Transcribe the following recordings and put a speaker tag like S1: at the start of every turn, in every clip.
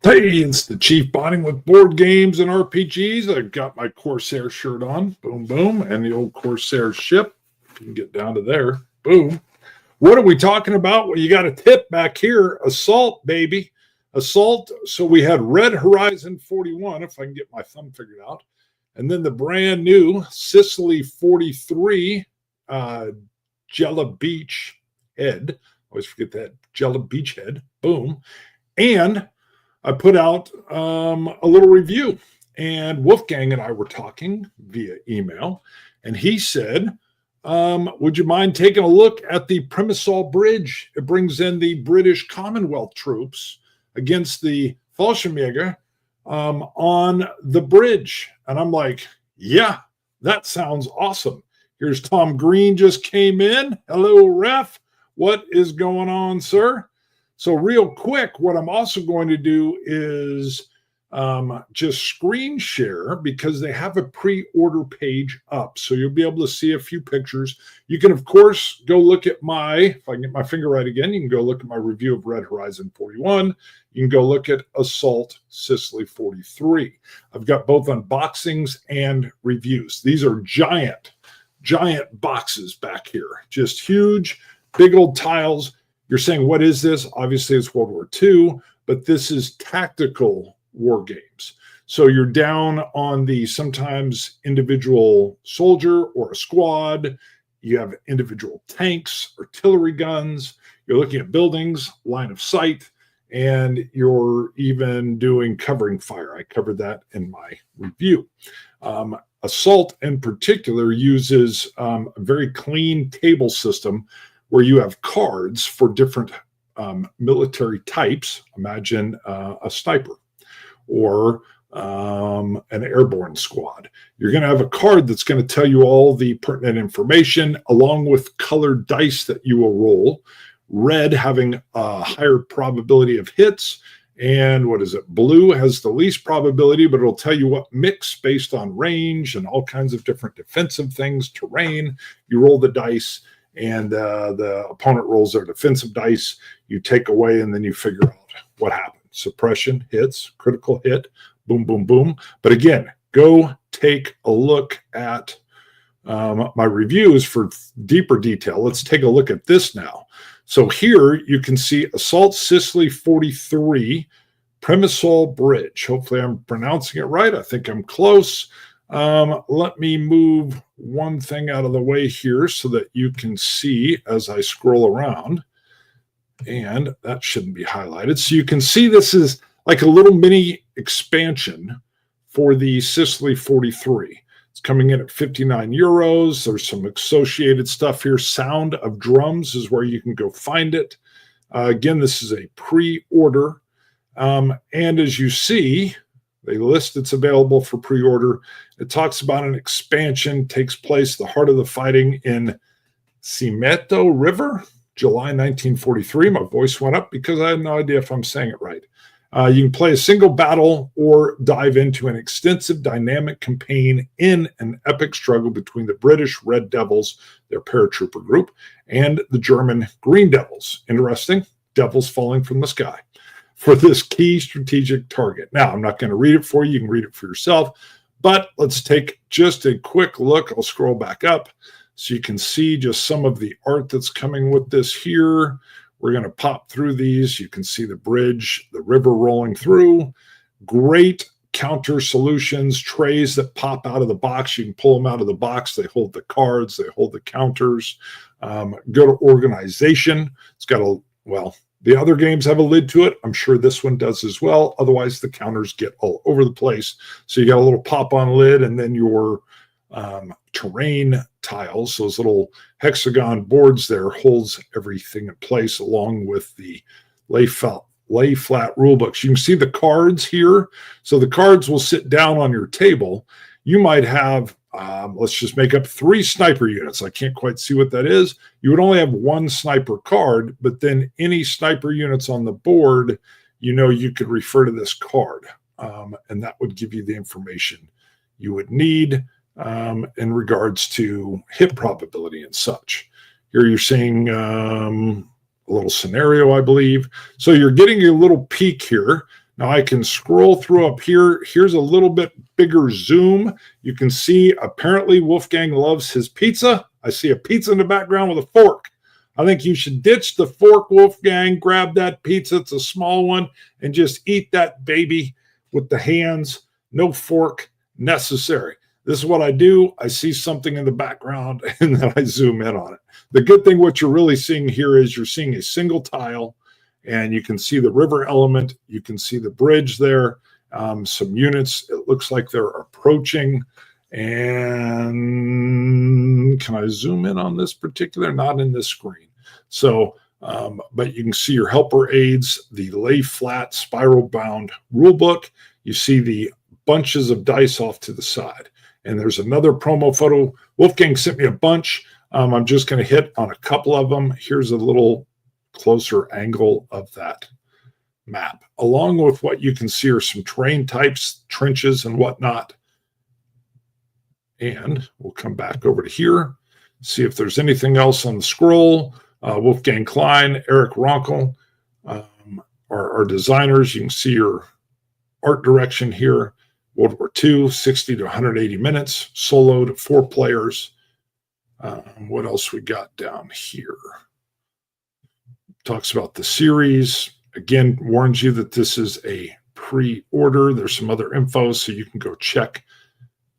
S1: Hey, it's the Chief bonding with board games and RPGs. I've got my Corsair shirt on, boom, boom, and the old Corsair ship. You can get down to there, boom. What are we talking about? Well, you got a tip back here, Assault, baby. Assault. So we had Red Horizon 41, if I can get my thumb figured out, and then the brand new Sicily 43, Gela Beachhead. Always forget that, Gela Beachhead, boom. And I put out a little review, and Wolfgang and I were talking via email, and he said, would you mind taking a look at the Primosole Bridge? It brings in the British Commonwealth troops against the Fallschirmjäger on the bridge. And I'm like, yeah, that sounds awesome. Here's Tom Green just came in. Hello, ref. What is going on, sir? So real quick, what I'm also going to do is just screen share, because they have a pre-order page up. So you'll be able to see a few pictures. You can, of course, go look at if I can get my finger right again, you can go look at my review of Red Horizon 41. You can go look at Assault Sicily 43. I've got both unboxings and reviews. These are giant boxes back here. Just huge, big old tiles. You're saying, what is this? Obviously, it's World War II, but this is tactical war games. So you're down on the sometimes individual soldier or a squad. You have individual tanks, artillery guns. You're looking at buildings, line of sight, and you're even doing covering fire. I covered that in my review. Assault, in particular, uses a very clean table system where you have cards for different military types. Imagine a sniper or an airborne squad. You're going to have a card that's going to tell you all the pertinent information, along with colored dice that you will roll. Red having a higher probability of hits, and blue has the least probability, but it'll tell you what mix based on range and all kinds of different defensive things, terrain. You roll the dice, and the opponent rolls their defensive dice. You take away, and then you figure out what happened. Suppression, hits, critical hit, boom, boom, boom. But again, go take a look at my reviews for deeper detail. Let's take a look at this now. So here you can see Assault Sicily 43, Primosole Bridge. Hopefully I'm pronouncing it right. I think I'm close. Let me move one thing out of the way here so that you can see as I scroll around, and that shouldn't be highlighted. So you can see this is like a little mini expansion for the Sicily 43. It's coming in at 59 euros. There's some associated stuff here. Sound of Drums is where you can go find it. Again, this is a pre-order. And as you see, they list it's available for pre-order. It talks about an expansion, takes place the heart of the fighting in Simeto River, July 1943. My voice went up because I had no idea if I'm saying it right. You can play a single battle or dive into an extensive dynamic campaign in an epic struggle between the British Red Devils, their paratrooper group, and the German Green Devils. Interesting, devils falling from the sky for this key strategic target. Now, I'm not going to read it for you. You can read it for yourself, but let's take just a quick look. I'll scroll back up so you can see just some of the art that's coming with this here. We're going to pop through these. You can see the bridge, the river rolling through. Great counter solutions, trays that pop out of the box. You can pull them out of the box. They hold the cards. They hold the counters. Go to organization. It's got the other games have a lid to it. I'm sure this one does as well. Otherwise, the counters get all over the place. So you got a little pop-on lid, and then your terrain tiles, those little hexagon boards there, holds everything in place, along with the lay flat rule books. You can see the cards here. So the cards will sit down on your table. You might have, let's just make up 3 sniper units. I can't quite see what that is. You would only have 1 sniper card, but then any sniper units on the board, you could refer to this card, and that would give you the information you would need in regards to hit probability and such. Here you're seeing a little scenario, I believe. So you're getting a little peek here. Now I can scroll through up here. Here's a little bit bigger zoom. You can see apparently Wolfgang loves his pizza. I see a pizza in the background with a fork. I think you should ditch the fork, Wolfgang. Grab that pizza. It's a small one, and just eat that baby with the hands. No fork necessary. This is what I do. I see something in the background, and then I zoom in on it. The good thing, what you're really seeing here is you're seeing a single tile, and you can see the river element. You can see the bridge there. Some units. It looks like they're approaching. And can I zoom in on this particular? Not in this screen. So, but you can see your helper aids, the lay flat spiral bound rule book. You see the bunches of dice off to the side. And there's another promo photo. Wolfgang sent me a bunch. I'm just going to hit on a couple of them. Here's a little closer angle of that map. Along with what you can see are some terrain types, trenches, and whatnot. And we'll come back over to here, see if there's anything else on the scroll. Wolfgang Klein, Erich Rankl are designers. You can see your art direction here. World War II, 60 to 180 minutes, soloed, 4 players. What else we got down here? Talks about the series. Again, warns you that this is a pre-order. There's some other info, so you can go check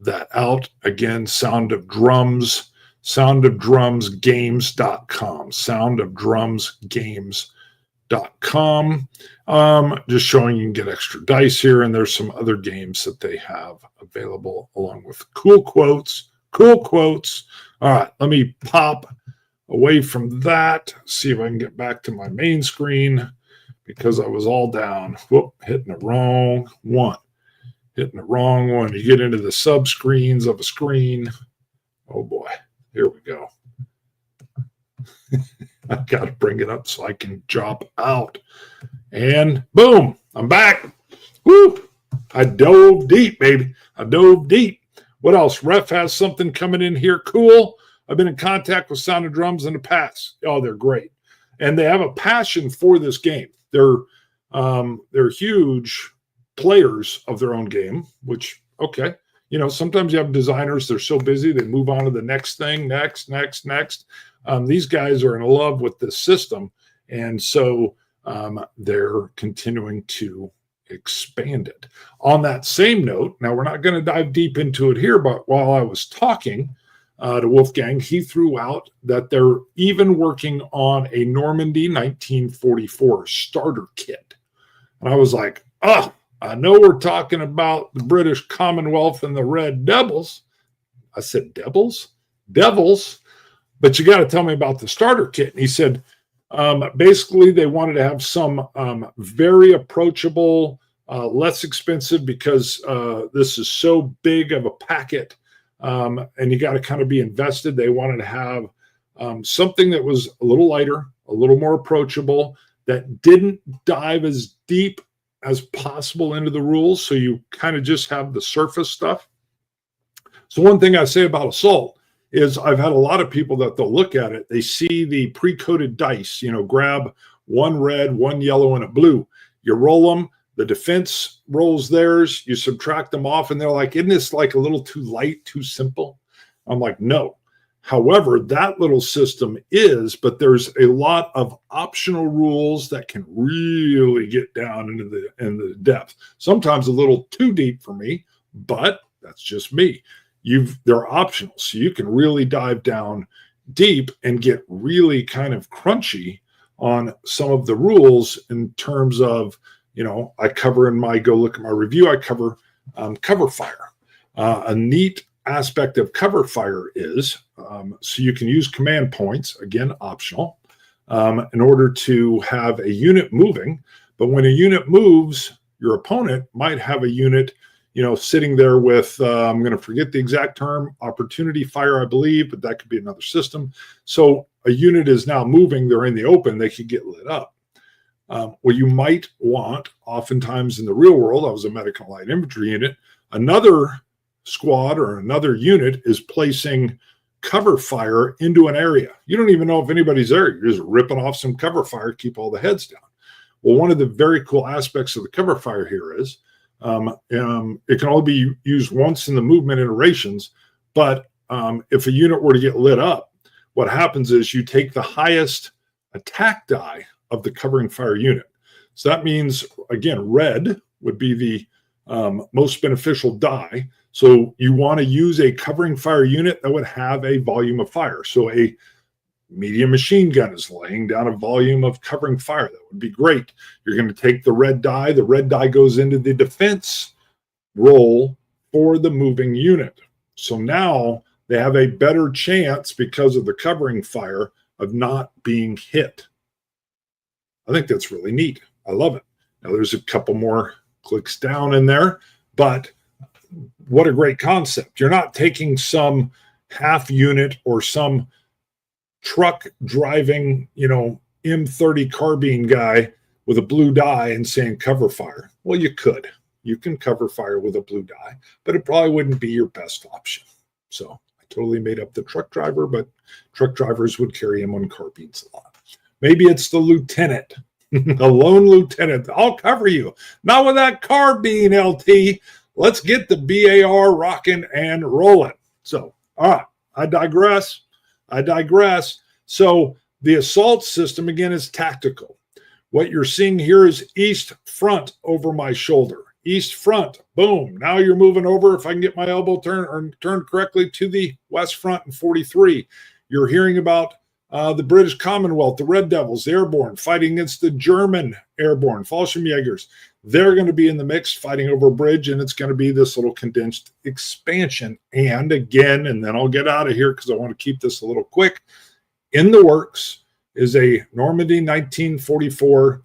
S1: that out. Again, Sound of Drums, soundofdrumsgames.com, soundofdrumsgames.com. Just showing you can get extra dice here, and there's some other games that they have available along with cool quotes. All right, let me pop away from that, see if I can get back to my main screen because I was all down. Whoop, hitting the wrong one. You get into the sub screens of a screen. Oh boy, here we go. I've got to bring it up so I can drop out. And boom, I'm back. Woo! I dove deep, baby. What else? Ref has something coming in here. Cool. I've been in contact with Sound of Drums in the past. Oh, they're great. And they have a passion for this game. They're huge players of their own game, which, okay. You know, sometimes you have designers, they're so busy, they move on to the next thing, next. These guys are in love with this system. And so they're continuing to expand it. On that same note, now we're not going to dive deep into it here, but while I was talking to Wolfgang, he threw out that they're even working on a Normandy 1944 starter kit. And I was like, oh, I know we're talking about the British Commonwealth and the Red Devils. I said, Devils, but you got to tell me about the starter kit. And he said, basically, they wanted to have some very approachable, less expensive because this is so big of a packet and you got to kind of be invested. They wanted to have something that was a little lighter, a little more approachable, that didn't dive as deep as possible into the rules. So you kind of just have the surface stuff. So one thing I say about Assault is I've had a lot of people that they'll look at it. They see the pre-coded dice, you know, grab one red, one yellow, and a blue. You roll them. The defense rolls theirs. You subtract them off, and they're like, isn't this like a little too light, too simple? I'm like, no. However, that little system is, but there's a lot of optional rules that can really get down into the depth. Sometimes a little too deep for me, but that's just me. They're optional, so you can really dive down deep and get really kind of crunchy on some of the rules in terms of, you know, I cover in my, go look at my review, I cover cover fire. A neat aspect of cover fire is so you can use command points, again, optional, in order to have a unit moving. But when a unit moves, your opponent might have a unit, you know, sitting there with, I'm going to forget the exact term, opportunity fire, I believe, but that could be another system. So a unit is now moving, they're in the open, they could get lit up. What you might want, oftentimes in the real world, I was a medical light infantry unit, another squad or another unit is placing cover fire into an area. You don't even know if anybody's there. You're just ripping off some cover fire, keep all the heads down. Well, one of the very cool aspects of the cover fire here is it can only be used once in the movement iterations, but if a unit were to get lit up, what happens is you take the highest attack die of the covering fire unit. So that means, again, red would be the most beneficial die. So you want to use a covering fire unit that would have a volume of fire. So a medium machine gun is laying down a volume of covering fire. That would be great. You're going to take the red die. The red die goes into the defense roll for the moving unit. So now they have a better chance because of the covering fire of not being hit. I think that's really neat. I love it. Now there's a couple more clicks down in there, but what a great concept. You're not taking some half unit or some truck driving, M30 carbine guy with a blue die and saying cover fire. Well, you could. You can cover fire with a blue die, but it probably wouldn't be your best option. So I totally made up the truck driver, but truck drivers would carry M1 carbines a lot. Maybe it's the lieutenant, the lone lieutenant. I'll cover you. Not with that carbine, LT. Let's get the BAR rocking and rolling. So, all right, I digress. So the assault system, again, is tactical. What you're seeing here is east front over my shoulder. East front, boom. Now you're moving over, if I can get my elbow turned correctly, to the west front in 43. You're hearing about the British Commonwealth, the Red Devils, the Airborne, fighting against the German Airborne, Fallschirmjägers. They're going to be in the mix fighting over a bridge, and it's going to be this little condensed expansion. And again, and then I'll get out of here because I want to keep this a little quick, in the works is a Normandy 1944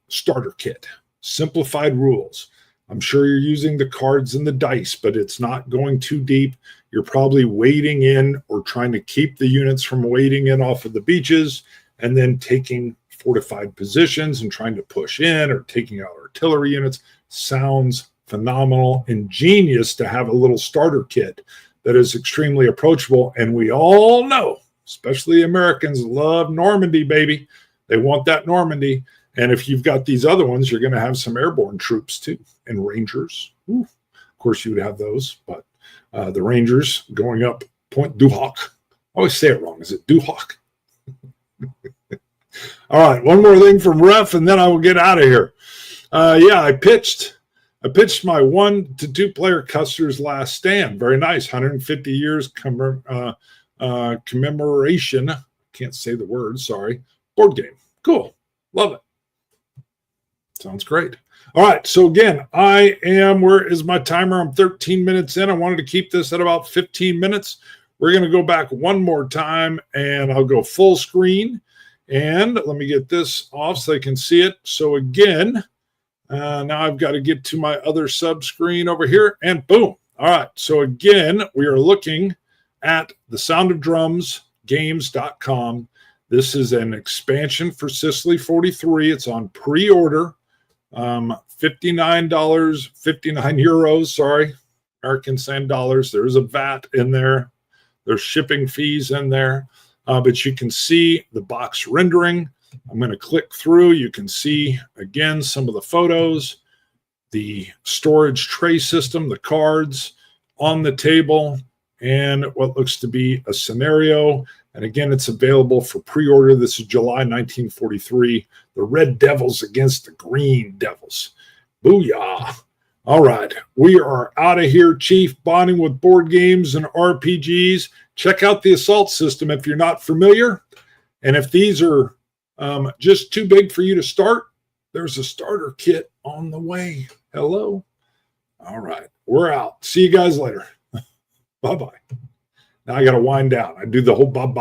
S1: starter kit. Simplified rules. I'm sure you're using the cards and the dice, but it's not going too deep. You're probably wading in or trying to keep the units from wading in off of the beaches and then taking fortified positions and trying to push in or taking out artillery units. Sounds phenomenal and genius to have a little starter kit that is extremely approachable. And we all know, especially Americans, love Normandy, baby. They want that Normandy. And if you've got these other ones, you're going to have some airborne troops too, and Rangers. Ooh, of course, you would have those, but the Rangers going up Point du Hoc. I always say it wrong. Is it Du Hoc? All right, one more thing from Ref, and then I will get out of here. I pitched my 1 to 2 player Custer's Last Stand. Very nice, 150 years commemoration. Can't say the word. Sorry. Board game. Cool. Love it. Sounds great. All right. So again, where is my timer? I'm 13 minutes in. I wanted to keep this at about 15 minutes. We're going to go back one more time and I'll go full screen. And let me get this off so they can see it. So again, now I've got to get to my other sub screen over here and boom. All right. So again, we are looking at the Sound of Drums games.com. This is an expansion for Sicily 43. It's on pre-order. $59, 59 euros, sorry, American cent dollars. There's a VAT in there. There's shipping fees in there. But you can see the box rendering. I'm going to click through. You can see, again, some of the photos, the storage tray system, the cards on the table, and what looks to be a scenario. And again, it's available for pre-order. This is July 1943. The Red Devils against the Green Devils. Booyah. All right. We are out of here, Chief. Bonding with board games and RPGs. Check out the Assault system if you're not familiar. And if these are just too big for you to start, there's a starter kit on the way. Hello. All right. We're out. See you guys later. Bye-bye. Now I got to wind down. I do the whole bye-bye.